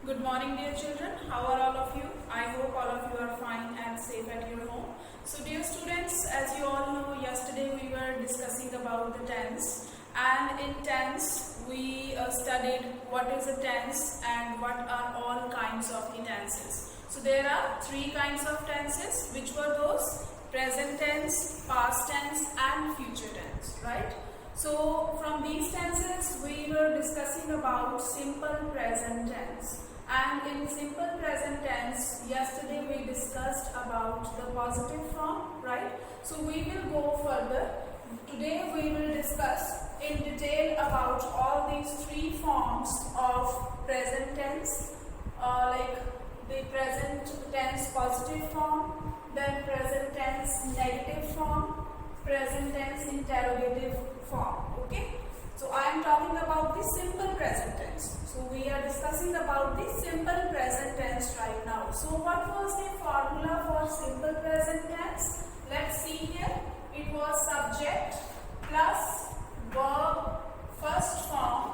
Good morning, dear children. How are all of you? I hope all of you are fine and safe at your home. So, dear students, as you all know, yesterday we were discussing about the tense, and in tense we studied what is a tense and what are all kinds of the tenses. So, there are three kinds of tenses. Which were those? Present tense, past tense, and future tense, right? So, from these tenses we were discussing about simple present tense. And in simple present tense, yesterday we discussed about the positive form, right? So we will go further. Today we will discuss in detail about all these three forms of present tense, like the present tense positive form, then present tense negative form, present tense interrogative form, okay? So I am talking about the simple present tense. So we are discussing about the simple present tense right now. So what was the formula for simple present tense? Let's see here. It was subject plus verb first form,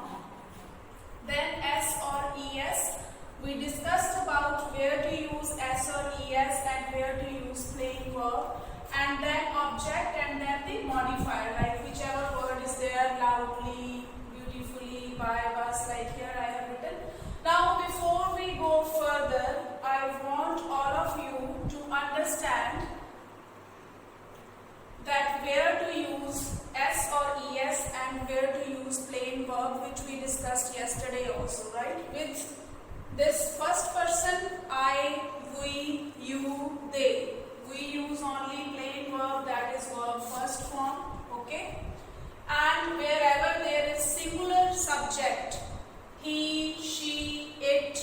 then S or ES. We discussed about where to use S or ES and where to use plain verb, and then object and then the modifier, like whichever word is there, loudly, beautifully, by, us, like here I have written. Now before we go further, I want all of you to understand that where to use S or ES and where to use plain verb, which we discussed yesterday also, right? With this first person, I, we, you, they. We use only plain verb, that is verb first form, okay? And wherever there is singular subject, he, she, it,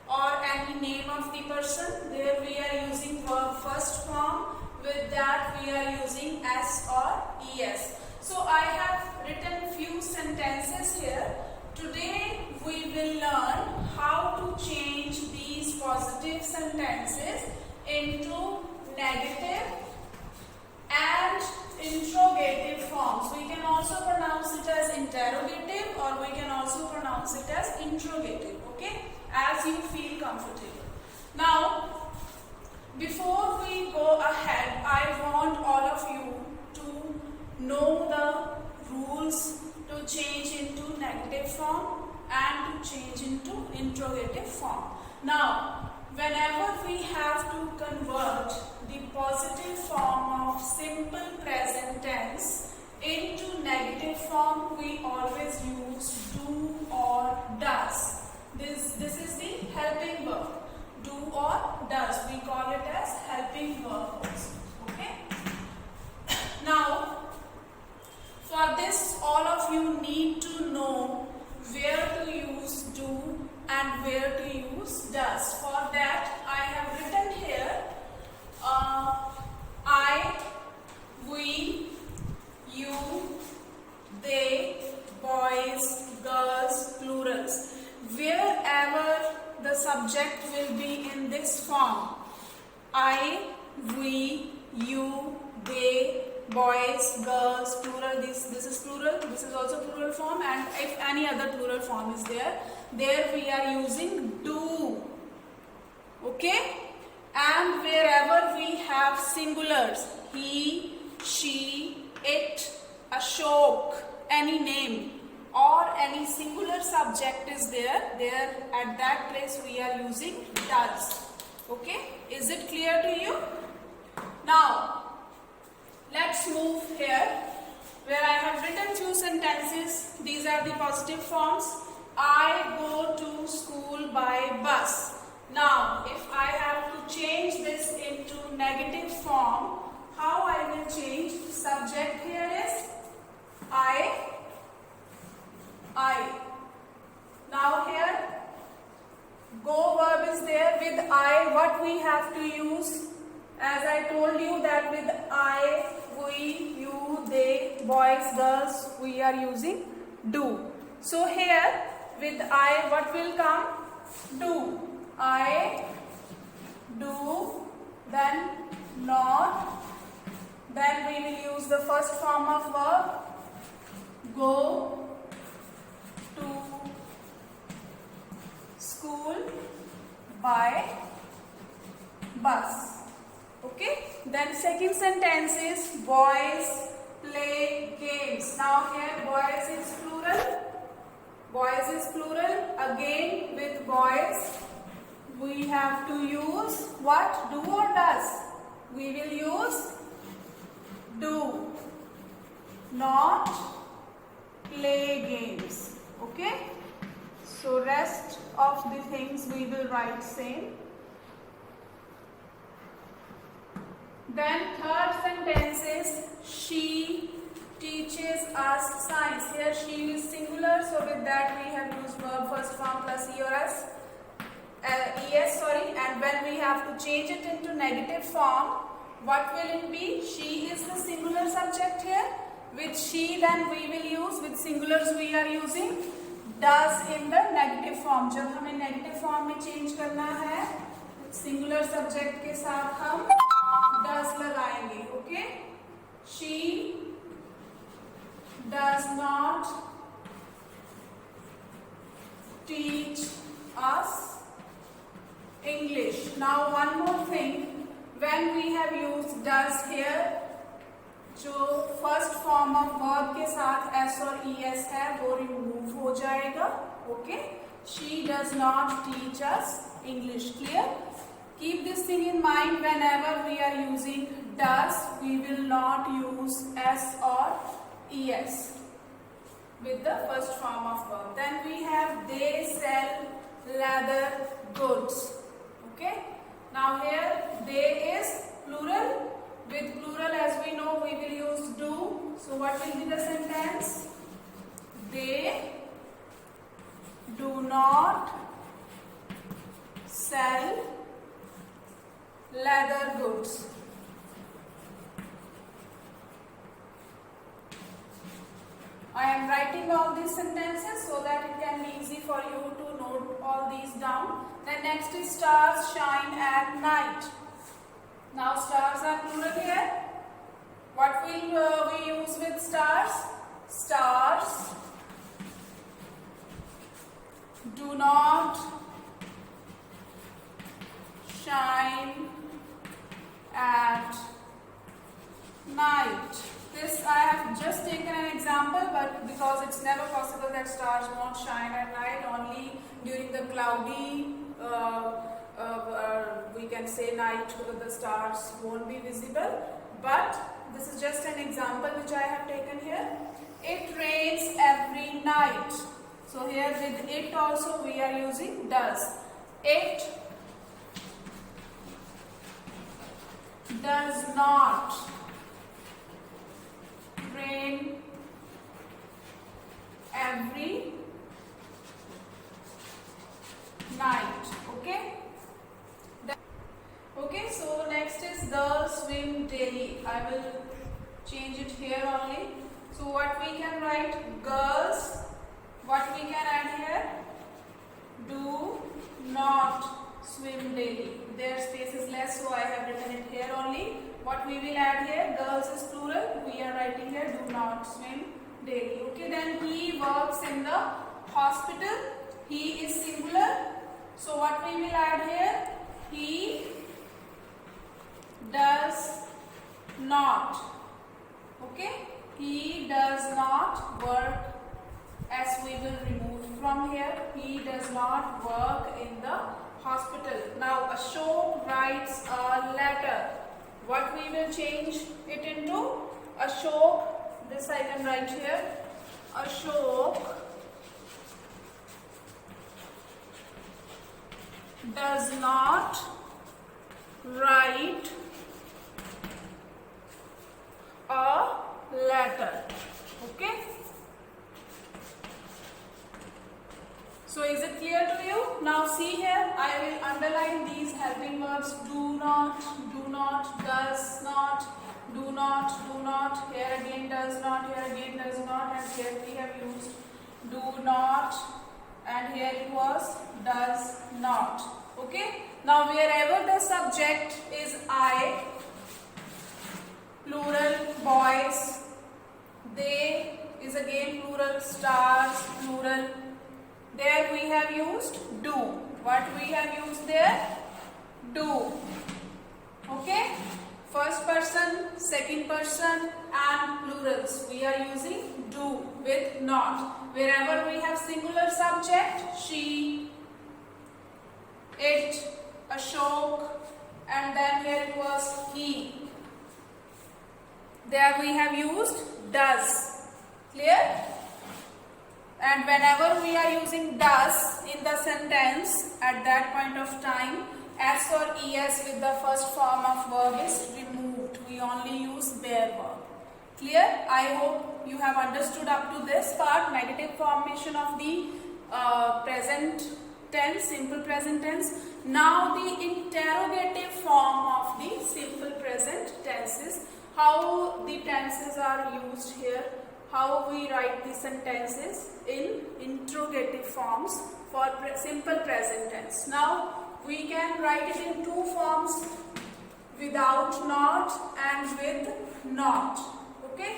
or any name of the person, there we are using verb first form. With that we are using S or ES. So I have written few sentences here. Today we will learn how to change these positive sentences into negative and interrogative forms. We can also pronounce it as interrogative, or we can also pronounce it as interrogative, okay, as you feel comfortable. Now before we go ahead, I want all of you to know the rules to change into negative form and to change into interrogative form. Now whenever we have to convert the positive form of simple present tense into negative form, we always use do or does. This is the helping verb. Do or does. We call it as helping verb also. Okay? Now, for this, all of you need to know where to use do and where to use does. For that, I have written here I, we, you, they, boys, girls, plurals. Wherever the subject will be in this form, I, we, you, they, boys, girls, plural, this is plural, this is also plural form, and if any other plural form is there we are using do, okay? And wherever we have singulars, he, she, it, Ashok, any name or any singular subject is there at that place we are using does, okay? Is it clear to you? Now let's move here where I have written few sentences. These are the positive forms. I go to school by bus. Now if I have to change this into negative form, how I will change? Subject here is I. Now here go verb is there. With I, what we have to use? As I told you that with I, we, you, they, boys, girls, we are using do. So here with I, what will come? Do. I do, then not, then we will use the first form of verb, go to school, by bus. Okay, then second sentence is boys play games. Now here boys is plural. Boys is plural. Again with boys we have to use what? Do or does? We will use do, not play games. Okay, so rest of the things we will write same. Then third sentence is she teaches us science. Here she is singular, so with that we have used verb first form plus e or s. Es, and when we have to change it into negative form, what will it be? She is the singular subject here. With she then we will use, with singulars we are using does in the negative form. जब हमें negative form में change करना है, singular subject के साथ हम does लगाएंगे. Okay? She does not teach us English. Now one more thing, when we have used does here, जो फर्स्ट फॉर्म ऑफ वर्ब के साथ s और es है वो रिमूव हो जाएगा. Okay, she does not teach us English. Clear? Keep this thing in mind. Whenever we are using does, we will not use s or es with the first form of verb. Then we have they sell leather goods. Okay, now here they is plural. With plural, as we know, we will use do. So what will be the sentence? They do not sell leather goods. I am writing all these sentences so that it can be easy for you to note all these down. Then next is stars shine at night. Now stars are plural here. What will we use with stars? Stars do not shine at night. This I have just taken an example, but because it's never possible that stars won't shine at night, only during the cloudy we can say night, the stars won't be visible. But this is just an example which I have taken here. It rains every night. So here with it also we are using does. It does not rain every night. Okay. Okay, so next is the swim daily. I will change it here only. So what we can write? Girls. What we can add here? Do not swim daily. Their space is less, so I have written it here only. What we will add here? Girls is plural. We are writing here do not swim daily. Okay, then he works in the hospital. He is singular. So what we will add here? He does not. Okay, he does not work, as we will remove from here. He does not work in the hospital. Now Ashok writes a letter. What we will change it into? Ashok, this I can write here. Ashok does not write a letter. Okay. So is it clear to you? Now see here, I will underline these helping verbs. Do not, does not, do not, here again does not, here again does not, and here we have used do not, and here it was does not. Okay. Now wherever the subject is I, plural, boys, they is again plural, stars, plural, there we have used do. What we have used there? Do. Okay? First person, second person and plurals. We are using do with not. Wherever we have singular subject, she, it, Ashok, and then here it was he. There we have used does. Clear? And whenever we are using does in the sentence, at that point of time, S or ES with the first form of verb is removed. We only use bare verb. Clear? I hope you have understood up to this part, negative formation of the present tense, simple present tense. Now the interrogative form of the simple present tenses. How the tenses are used here, how we write the sentences in interrogative forms for simple present tense. Now we can write it in two forms, without not and with not. Okay,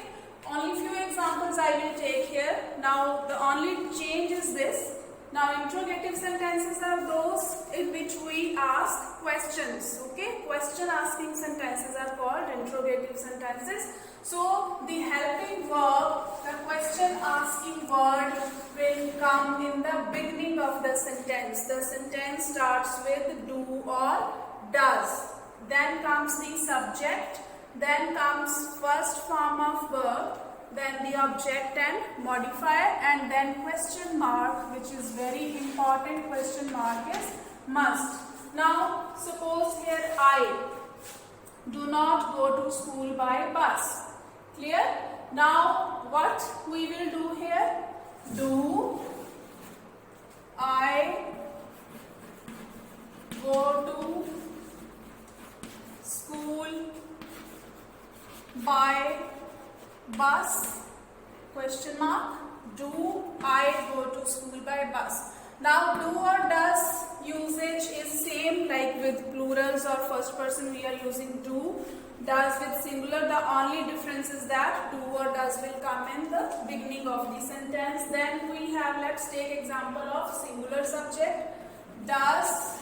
only few examples I will take here. Now the only change is this. Now interrogative sentences are those in which we ask questions. Okay, question asking sentences are called interrogative sentences. So the helping verb, the question asking word will come in the beginning of the sentence. The sentence starts with do or does. Then comes the subject. Then comes first form of verb. Then the object and modifier, and then question mark, which is very important. Question mark is must. Now suppose here I do not go to school by bus. Clear? Now what we will do here? Do I go to school by bus? Question mark. Do I go to school by bus? Now do or does usage is same like with plurals or first person we are using do. Does with singular, the only difference is that do or does will come in the beginning of the sentence. Then we have, let's take example of singular subject. Does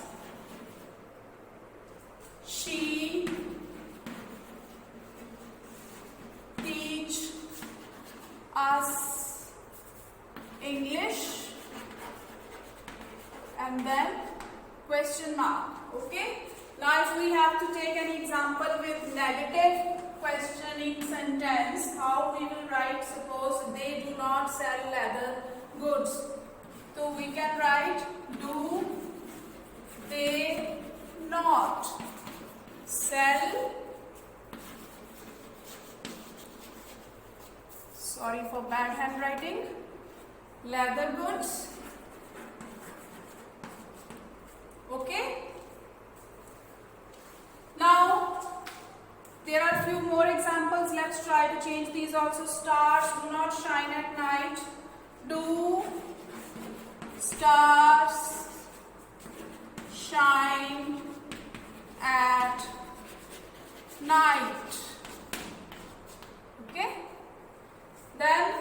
she teach us English? And then question mark. Okay. Now if we have to take an example with negative questioning sentence, how we will write? Suppose they do not sell leather goods. So we can write do they not sell, sorry for bad handwriting, leather goods. Okay. Now there are few more examples. Let's try to change these also. Stars do not shine at night. Do stars shine at night? Okay. Then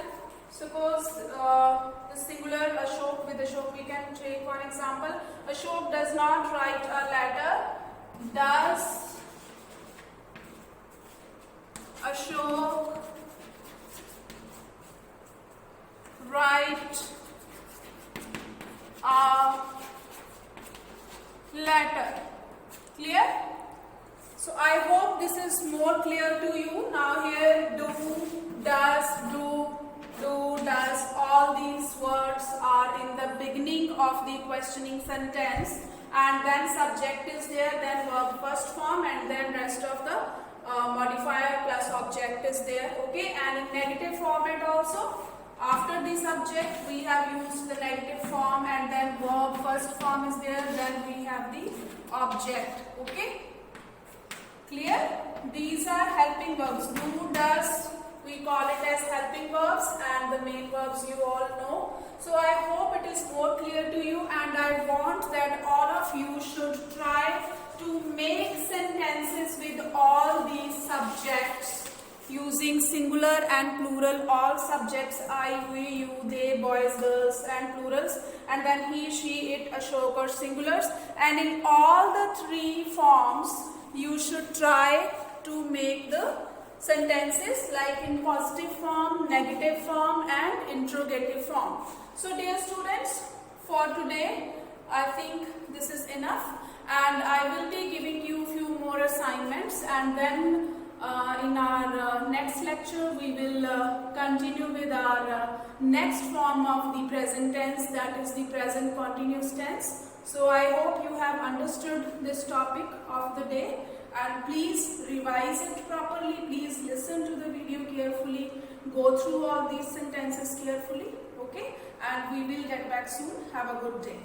suppose the singular Ashok, with Ashok we can take one example. Ashok does not write a letter. Does Ashok write a letter? Clear? So I hope this is more clear to you. Now here do, does, does, all these words are in the beginning of the questioning sentence, and then subject is there, then verb first form, and then rest of the modifier plus object is there. Okay, and in negative format also, after the subject we have used the negative form, and then verb first form is there, then we have the object. Okay, clear? These are helping verbs. Do, does, we call it as helping verbs, and the main verbs you all know. So I hope it is more clear to you, and I want that all of you should try to make sentences with all these subjects using singular and plural, all subjects I, we, you, they, boys, girls and plurals, and then he, she, it, Ashok or singulars, and in all the three forms you should try to make the sentences like in positive form, negative form and interrogative form. So dear students, for today I think this is enough, and I will be giving you few more assignments, and then in our next lecture we will continue with our next form of the present tense, that is the present continuous tense. So I hope you have understood this topic of the day, and please revise it properly, please listen to the video carefully, go through all these sentences carefully, okay, and we will get back soon. Have a good day.